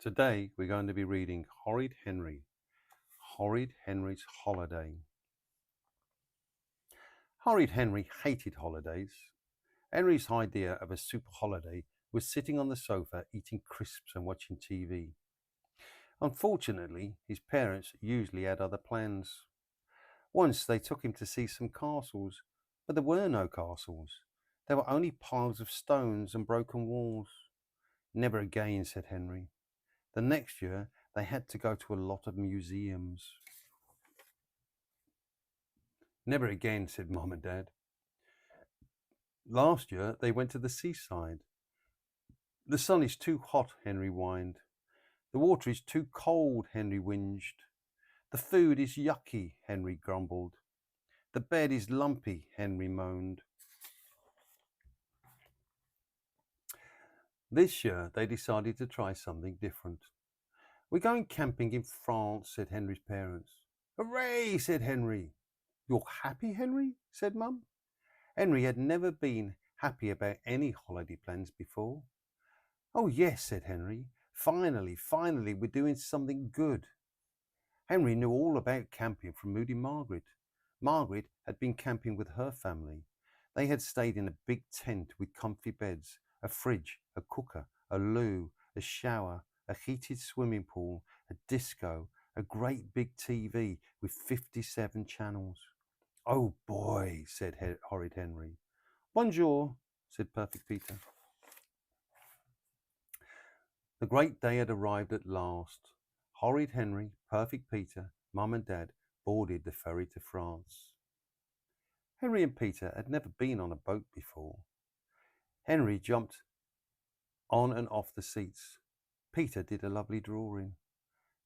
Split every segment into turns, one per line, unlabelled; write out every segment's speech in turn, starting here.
Today we're going to be reading Horrid Henry, Horrid Henry's Holiday. Horrid Henry hated holidays. Henry's idea of a super holiday was sitting on the sofa eating crisps and watching TV. Unfortunately, his parents usually had other plans. Once they took him to see some castles, but there were no castles. There were only piles of stones and broken walls. Never again, said Henry. The next year, they had to go to a lot of museums. Never again, said Mom and Dad. Last year, they went to the seaside. The sun is too hot, Henry whined. The water is too cold, Henry whinged. The food is yucky, Henry grumbled. The bed is lumpy, Henry moaned. This year, they decided to try something different. We're going camping in France, said Henry's parents. Hooray, said Henry. You're happy, Henry? Said Mum. Henry had never been happy about any holiday plans before. Oh, yes, said Henry. Finally, we're doing something good. Henry knew all about camping from Moody Margaret. Margaret had been camping with her family. They had stayed in a big tent with comfy beds, a fridge, a cooker, a loo, a shower, a heated swimming pool, a disco, a great big TV with 57 channels. Oh boy, said Horrid Henry. Bonjour, said Perfect Peter. The great day had arrived at last. Horrid Henry, Perfect Peter, Mum and Dad boarded the ferry to France. Henry and Peter had never been on a boat before. Henry jumped on and off the seats. Peter did a lovely drawing.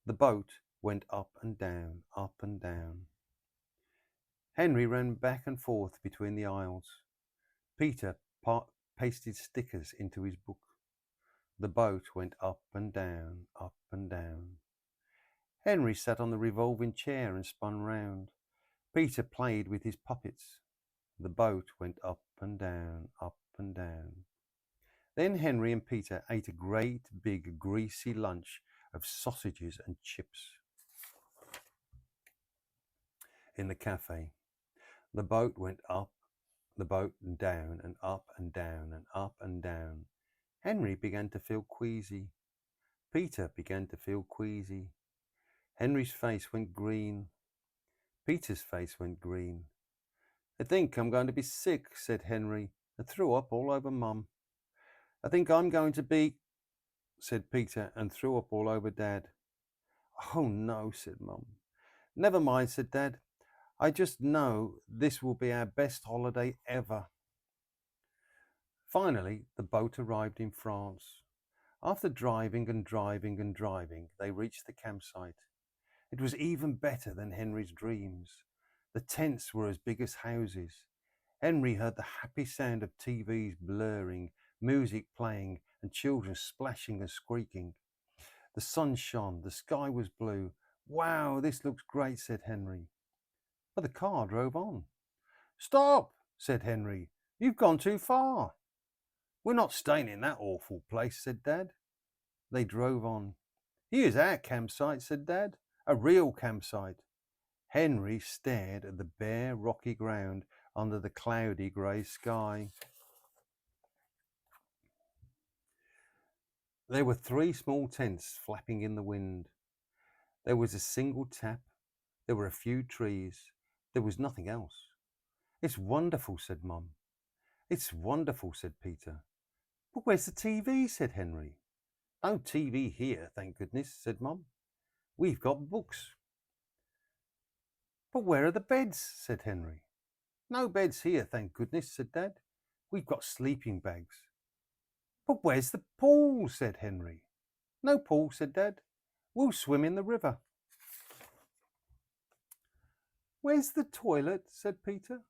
The boat went up and down, up and down. Henry ran back and forth between the aisles. Peter pasted stickers into his book. The boat went up and down, up and down. Henry sat on the revolving chair and spun round. Peter played with his puppets. The boat went up and down, up and down. Then Henry and Peter ate a great big greasy lunch of sausages and chips in the cafe. The boat went up, the boat and down and up and down and up and down. Henry began to feel queasy. Peter began to feel queasy. Henry's face went green. Peter's face went green. I think I'm going to be sick, said Henry, and threw up all over Mum. I think I'm going to be, said Peter, and threw up all over Dad. Oh no, said Mum. Never mind, said Dad. I just know this will be our best holiday ever. Finally, the boat arrived in France. After driving and driving and driving, they reached the campsite. It was even better than Henry's dreams. The tents were as big as houses. Henry heard the happy sound of TVs blurring, music playing, and children splashing and squeaking. The sun shone, the sky was blue. Wow, this looks great, said Henry. But the car drove on. Stop, said Henry. You've gone too far. We're not staying in that awful place, said Dad. They drove on. Here's our campsite, said Dad. A real campsite. Henry stared at the bare, rocky ground under the cloudy grey sky. There were 3 small tents flapping in the wind. There was a single tap. There were a few trees. There was nothing else. It's wonderful, said Mum. It's wonderful, said Peter. But where's the TV, said Henry. No TV here, thank goodness, said Mum. We've got books. But where are the beds, said Henry. No beds here, thank goodness, said Dad. We've got sleeping bags. But where's the pool, said Henry. No pool, said Dad. We'll swim in the river. Where's the toilet, said Peter.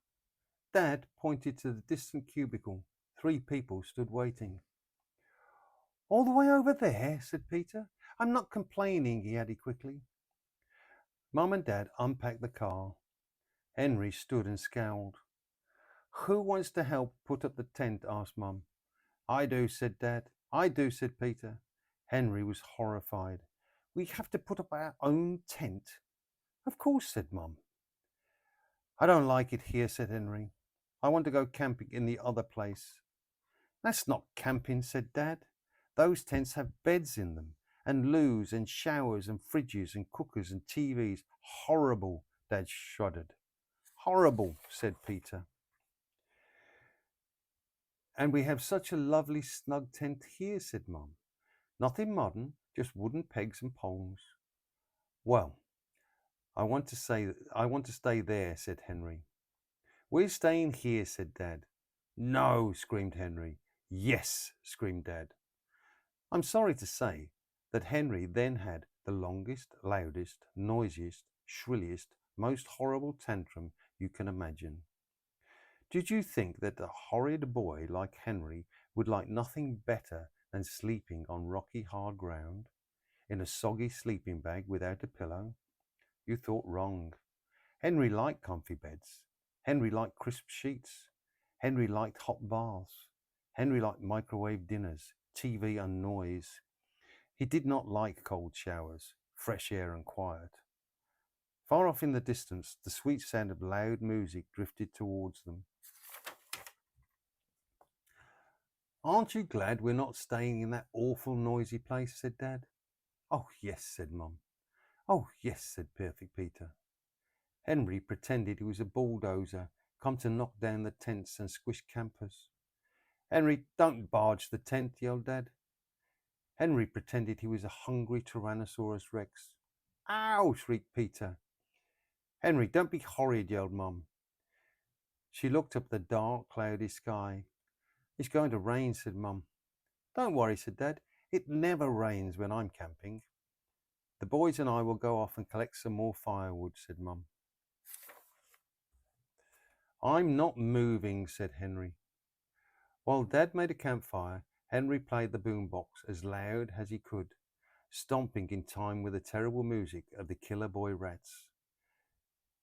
Dad pointed to the distant cubicle. 3 people stood waiting. All the way over there, said Peter. I'm not complaining, he added quickly. Mum and Dad unpacked the car. Henry stood and scowled. Who wants to help put up the tent, asked Mum. I do, said Dad. I do, said Peter. Henry was horrified. We have to put up our own tent? Of course, said Mum. I don't like it here, said Henry. I want to go camping in the other place. That's not camping, said Dad. Those tents have beds in them, and loos and showers and fridges and cookers and TVs. Horrible, Dad shuddered. Horrible, said Peter. And we have such a lovely snug tent here, said Mum. Nothing modern, just wooden pegs and poles. Well, I want to stay there, said Henry. We're staying here, said Dad. No, screamed Henry. Yes, screamed Dad. I'm sorry to say that Henry then had the longest, loudest, noisiest, shrilliest, most horrible tantrum you can imagine. Did you think that a horrid boy like Henry would like nothing better than sleeping on rocky hard ground, in a soggy sleeping bag without a pillow? You thought wrong. Henry liked comfy beds. Henry liked crisp sheets. Henry liked hot baths. Henry liked microwave dinners, TV and noise. He did not like cold showers, fresh air and quiet. Far off in the distance, the sweet sound of loud music drifted towards them. Aren't you glad we're not staying in that awful noisy place, said Dad. Oh, yes, said Mum. Oh, yes, said Perfect Peter. Henry pretended he was a bulldozer, come to knock down the tents and squish campers. Henry, don't barge the tent, yelled Dad. Henry pretended he was a hungry Tyrannosaurus Rex. Ow, shrieked Peter. Henry, don't be horrid, yelled Mum. She looked up at the dark, cloudy sky. It's going to rain, said Mum. Don't worry, said Dad. It never rains when I'm camping. The boys and I will go off and collect some more firewood, said Mum. I'm not moving, said Henry. While Dad made a campfire, Henry played the boombox as loud as he could, stomping in time with the terrible music of the killer boy rats.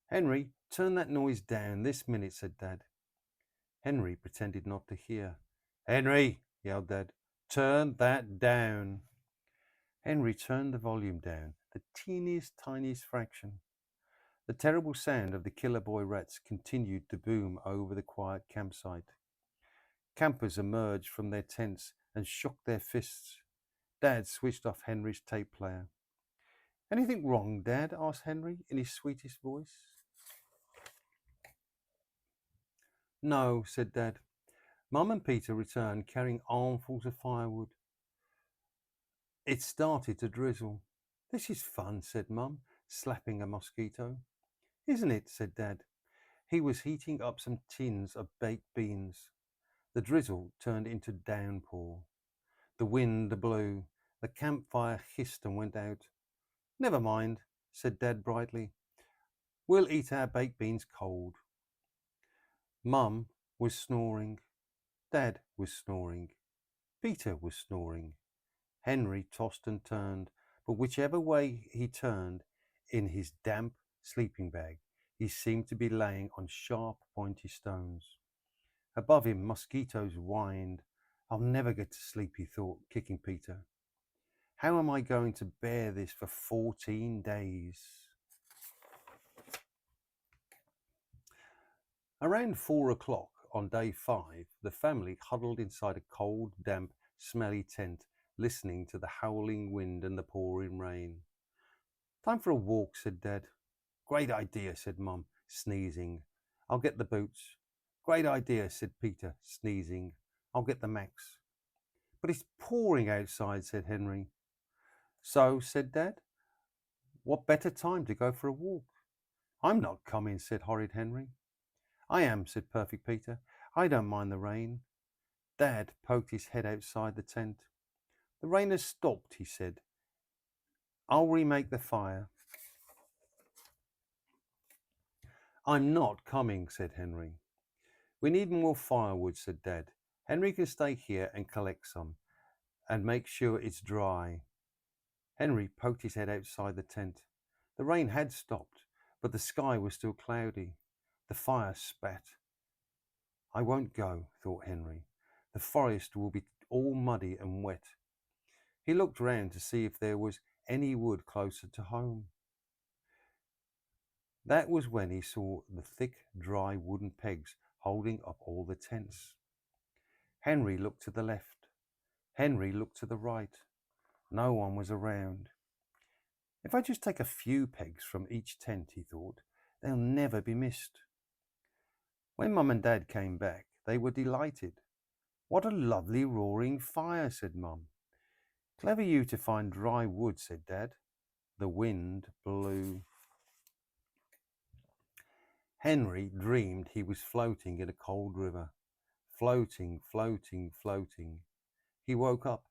Henry, turn that noise down this minute, said Dad. Henry pretended not to hear. Henry, yelled Dad, turn that down. Henry turned the volume down, the teeniest, tiniest fraction. The terrible sound of the killer boy rats continued to boom over the quiet campsite. Campers emerged from their tents and shook their fists. Dad switched off Henry's tape player. Anything wrong, Dad? Asked Henry in his sweetest voice. No, said Dad. Mum and Peter returned carrying armfuls of firewood. It started to drizzle. This is fun, said Mum, slapping a mosquito. Isn't it? Said Dad. He was heating up some tins of baked beans. The drizzle turned into downpour. The wind blew. The campfire hissed and went out. Never mind, said Dad brightly. We'll eat our baked beans cold. Mum was snoring. Dad was snoring. Peter was snoring. Henry tossed and turned, but whichever way he turned, in his damp sleeping bag, he seemed to be laying on sharp, pointy stones. Above him, mosquitoes whined. I'll never get to sleep, he thought, kicking Peter. How am I going to bear this for 14 days? Around 4 o'clock on day 5, the family huddled inside a cold, damp, smelly tent, listening to the howling wind and the pouring rain. Time for a walk, said Dad. Great idea, said Mum, sneezing. I'll get the boots. Great idea, said Peter, sneezing. I'll get the Max. But it's pouring outside, said Henry. So, said Dad, what better time to go for a walk? I'm not coming, said Horrid Henry. I am, said Perfect Peter. I don't mind the rain. Dad poked his head outside the tent. The rain has stopped, he said. I'll remake the fire. I'm not coming, said Henry. We need more firewood, said Dad. Henry can stay here and collect some and make sure it's dry. Henry poked his head outside the tent. The rain had stopped, but the sky was still cloudy. The fire spat. I won't go, thought Henry. The forest will be all muddy and wet. He looked round to see if there was any wood closer to home. That was when he saw the thick, dry wooden pegs holding up all the tents. Henry looked to the left. Henry looked to the right. No one was around. If I just take a few pegs from each tent, he thought, they'll never be missed. When Mum and Dad came back, they were delighted. What a lovely roaring fire, said Mum. Clever you to find dry wood, said Dad. The wind blew. Henry dreamed he was floating in a cold river. Floating, floating, floating. He woke up.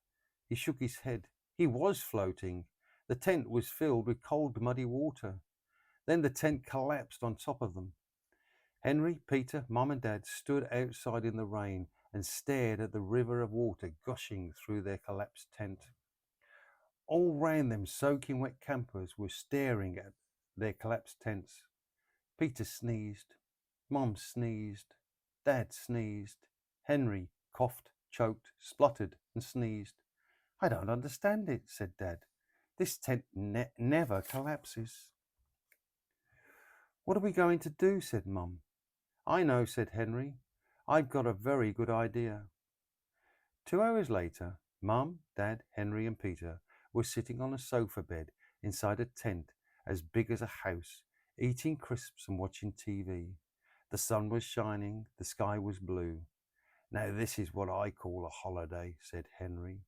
He shook his head. He was floating. The tent was filled with cold, muddy water. Then the tent collapsed on top of them. Henry, Peter, Mum and Dad stood outside in the rain and stared at the river of water gushing through their collapsed tent. All round them, soaking wet campers were staring at their collapsed tents. Peter sneezed. Mum sneezed. Dad sneezed. Henry coughed, choked, spluttered and sneezed. I don't understand it, said Dad. This tent never collapses. What are we going to do, said Mum. I know, said Henry. I've got a very good idea. 2 hours later, Mum, Dad, Henry and Peter were sitting on a sofa bed inside a tent as big as a house, eating crisps and watching TV. The sun was shining, the sky was blue. Now this is what I call a holiday, said Henry.